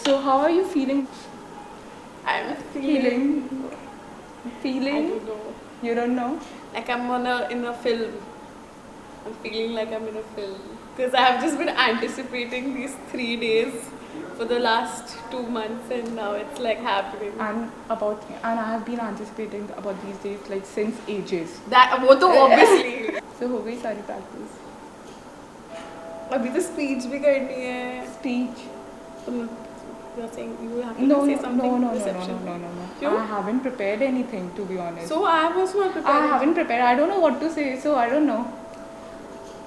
So how are you feeling? I'm feeling. Feeling? I don't know. You don't know? Like I'm in a film. I'm feeling like I'm in a film because I have just been anticipating these 3 days for the last 2 months, and now it's like happening. And I have been anticipating about these days like since ages. That वो तो obviously. So हो गई सारी practice. अभी तो speech भी करनी है. Speech. You're saying you have to No, say something. no. Kyun? I haven't prepared anything, to be honest. So I was not prepared. I haven't prepared. I don't know what to say, so I don't know.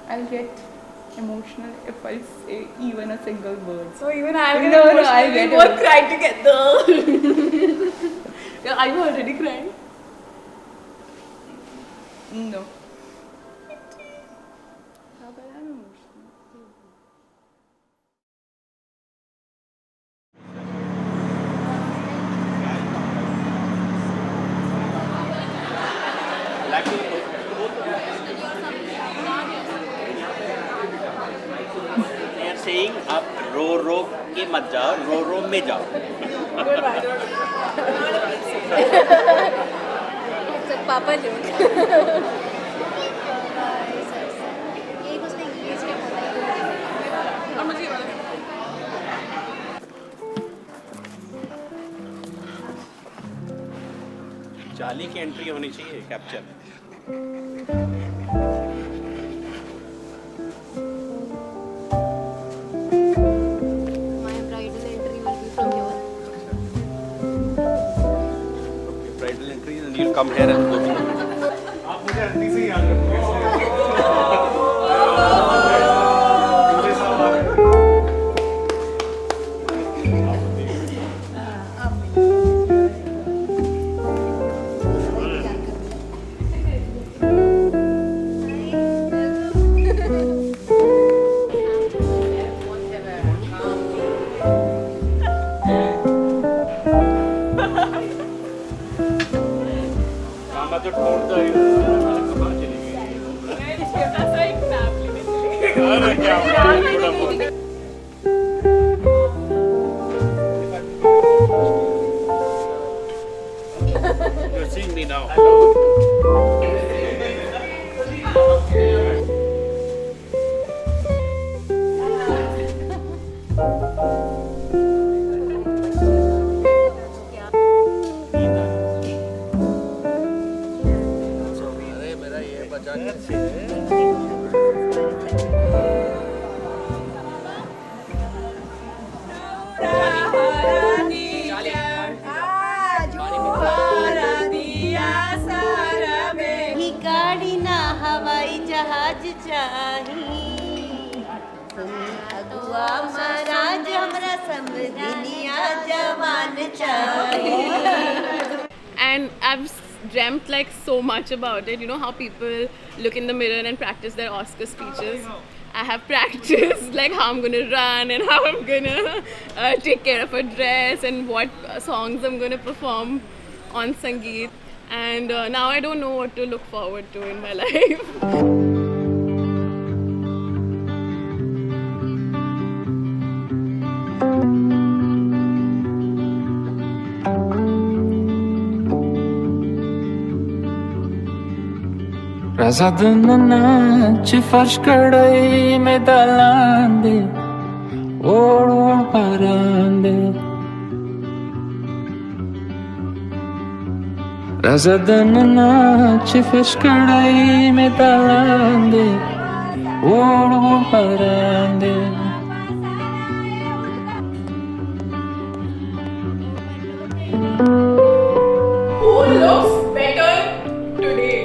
I'll get emotional if I say even a single word. So even I'll get No, emotional. I'll get We both cry together. Yeah, are you already crying? No. How about I'm emotional? They are saying आप रो के मत जाओ, रो में जाओ. Goodbye. It's a Papa joke. एक उसने English में बोला. और मुझे ये वाला चाली की एंट्री होनी चाहिए capture. My bridal entry will be from here. Bridal entry and you'll come here and go to. आप मुझे हल्दी से याद रखोगे. मामा तो ढूंढता ही कहाँ चली गई. छोटा सा एक नैप लेने चली. अरे क्या हुआ? You're seeing me now. अरे मेरा ये बचा ही गाड़ी ना हवाई जहाज चाही. अगुआ महाराज हमरा समझनिया जवान चाही. And I've dreamt like so much about it. You know how people look in the mirror and practice their Oscar speeches. I have practiced like how I'm gonna run and how I'm gonna take care of a dress and what songs I'm gonna perform on Sangeet. And now I don't know what to look forward to in my life. Razadana çifaş kadai me dalande oड़ parande Razadana çifaş kadai me dalande oड़ parande Who looks better today?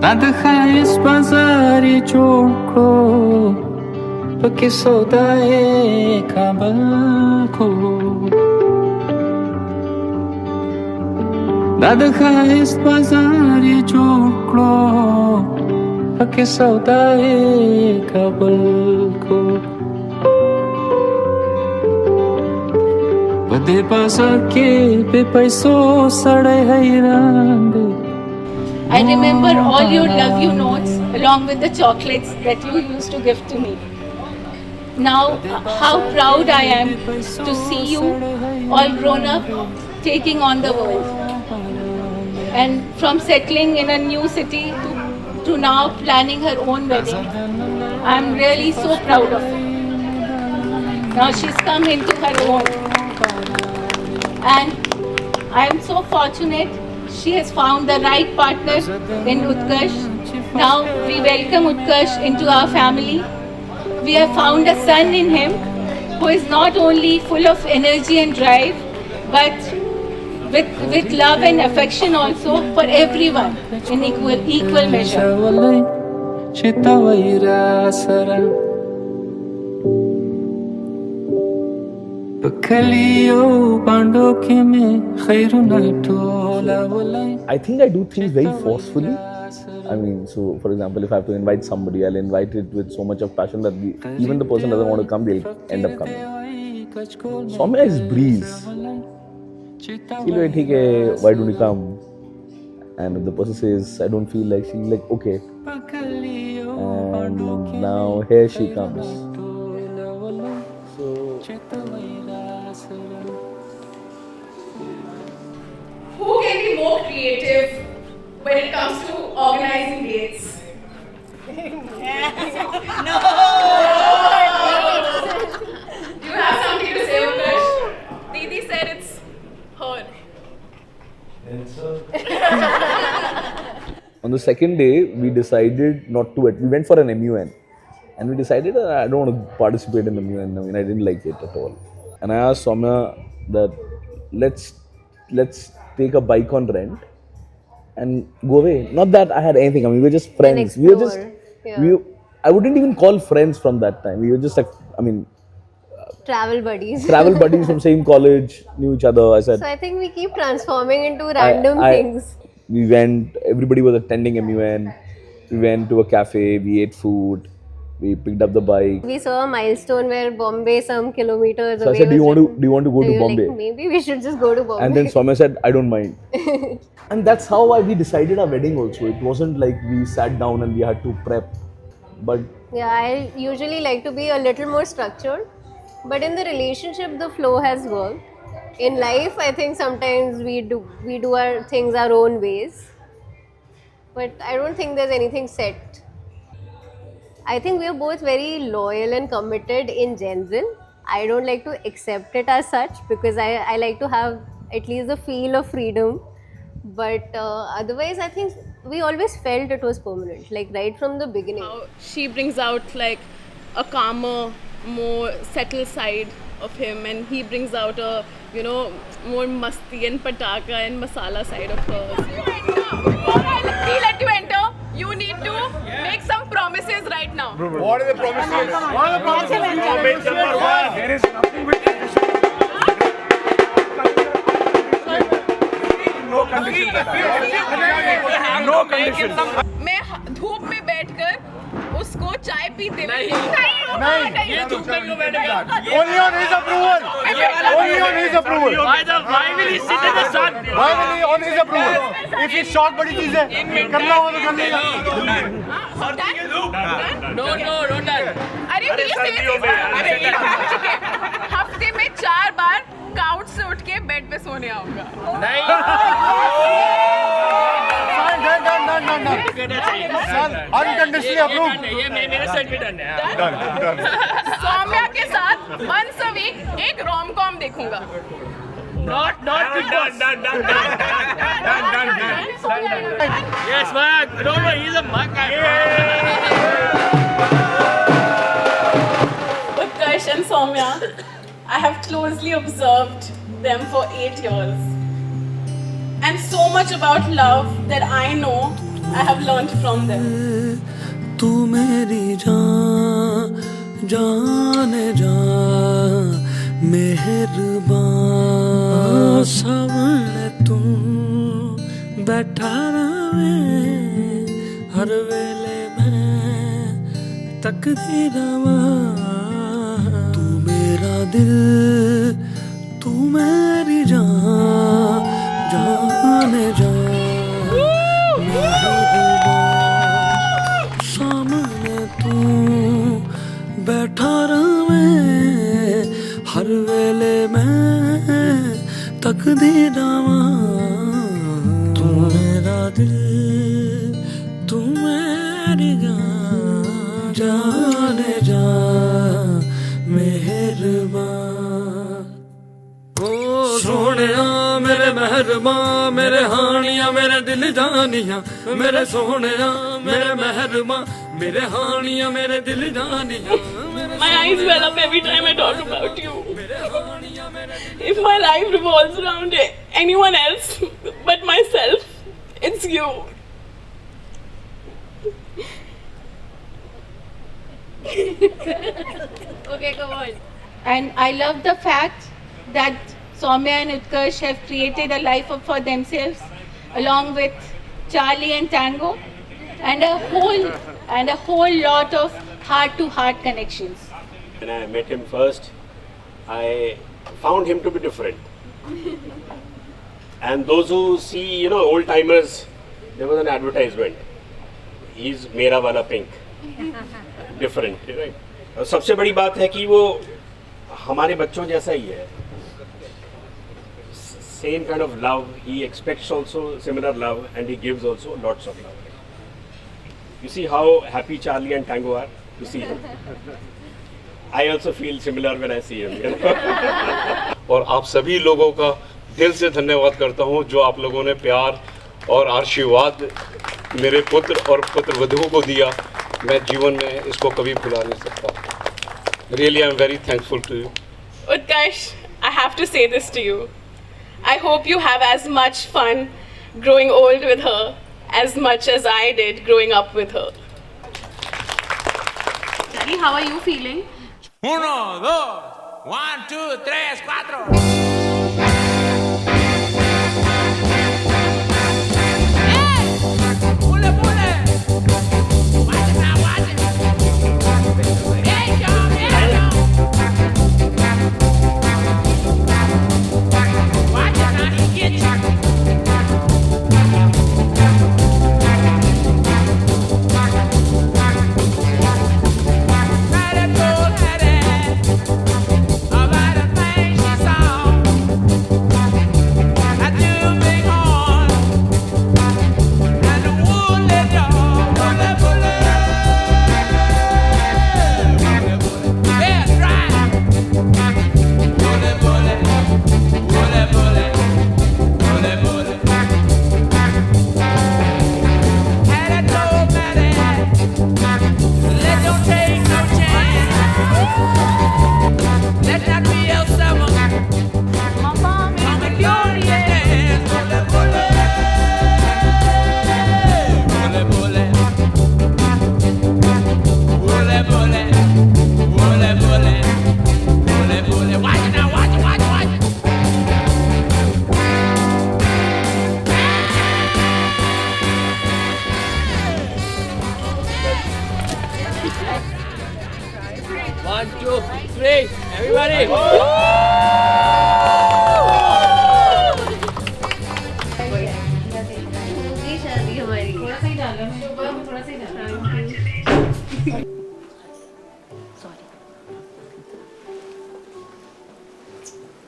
Nadha is bazari choko Pake saudaye kabal ko Nadha is bazari choko Pake saudaye kabal ko Vade pasa ke pe paiso sadai hairande I remember all your love you notes along with the chocolates that you used to give to me. Now, how proud I am to see you all grown up, taking on the world. And from settling in a new city to now planning her own wedding. I'm really so proud of her. Now she's come into her own. And I'm so fortunate she has found the right partner in Utkarsh. Now we welcome Utkarsh into our family. We have found a son in him who is not only full of energy and drive, but with love and affection also for everyone in equal measure. I think I do things very forcefully. I mean, so for example, if I have to invite somebody, I'll invite it with so much of passion that even the person doesn't want to come, they'll end up coming. Soumya is breeze. She'll be like, why don't you come? And if the person says, I don't feel like, she'll be like, okay. And now here she comes. So, Who can be more creative when it comes to organizing dates? Do you have something to say, Utkarsh? Didi said it's her. on the second day, we decided not to. We went for an MUN. And we decided that I don't want to participate in the MUN. I mean, I didn't like it at all. And I asked Soumya that let's take a bike on rent and go away. Not that I had anything. I mean, we were just friends. We were just. Yeah. I wouldn't even call friends from that time. We were just like, I mean, travel buddies. Travel buddies from same college, knew each other. I said. So I think we keep transforming into random things. We went. Everybody was attending MUN. We went to a cafe. We ate food. We picked up the bike. We saw a milestone where Bombay some kilometers away. So I said, do you want to go to Bombay? Like, maybe we should just go to Bombay. And then Soumya said, I don't mind. And that's how we decided our wedding also. It wasn't like we sat down and we had to prep. But yeah, I usually like to be a little more structured. But in the relationship, the flow has worked. In life, I think sometimes we do our things our own ways. But I don't think there's anything set. I think we are both very loyal and committed in general. I don't like to accept it as such because I like to have at least a feel of freedom. But otherwise, I think we always felt it was permanent, like right from the beginning. She brings out like a calmer, more settled side of him, and he brings out a, more masti and pataka and masala side of hers. Before I let you enter, you need to make some promises right now. What are the promises? What are the promises? Number one. There is nothing with condition. No condition. No condition. मैं धूप में बैठकर उसको चाय पीते हुए नहीं ये धूप में क्यों बैठेगा? Only on his approval. Only on his approval. Why will he sit in the sun? Why will he on his approval? If it's short बड़ी चीज है, करना हो तो कर लेगा. No, don't done. अरे हफ्ते में 4 बार काउच से उठ के बेड पे सोने आऊंगा. नहीं. Unconditionally approved. ये मेरे साइड पे डन है. Done. सौम्या के साथ once a week एक रोम-कॉम देखूंगा. Not done. Yes, man. Don't worry, he's a mug. Utkarsh and Soumya, I have closely observed them for 8 years. And so much about love that I know I have learned from them. तू मेरी जान मेहरबान सामने तू बैठा रहे हर वेले मैं तकदी रवा तू मेरा दिल तू मेरी जान जाने जा मेहरबान ओ सोहणिया मेरे मेहरबान मेरे हानिया मेरे दिल जानिया मेरे सोहणिया मेरे मेहरबान मेरे हानिया मेरे दिल जानिया My eyes well up every time I talk about you. If my life revolves around anyone else but myself, it's you. Okay, come on. And I love the fact that Soumya and Utkarsh have created a life for themselves along with Charlie and Tango and a whole lot of heart-to-heart connections. When I met him first, I found him to be different. And those who see, old timers, there was an advertisement. He's Mera Wala Pink. Different, right? और सबसे बड़ी बात है कि वो हमारे बच्चों जैसा ही है. Same kind of love. He expects also similar love, and he gives also lots of love. You see how happy Charlie and Tango are to see him. I also feel similar when I see him. और आप सभी लोगों का दिल से धन्यवाद करता हूँ जो आप लोगों ने प्यार और आशीर्वाद मेरे पुत्र और पुत्रवधू को दिया. मैं जीवन में इसको कभी भुला नहीं सकता. Really, I'm very thankful to you. Utkarsh, I have to say this to you. I hope you have as much fun growing old with her as much as I did growing up with her. How are you feeling? 1, 2, 1, 2, 3, 4.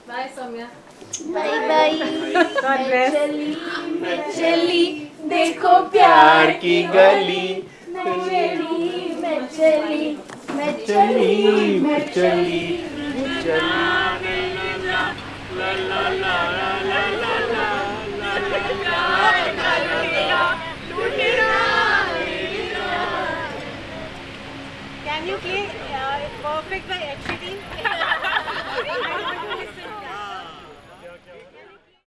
Bye, Soumya. Bye bye. God bless. चली देखो प्यार की गली मैं चली मैं चली मैं चली Can you play Perfect by Ed Sheeran?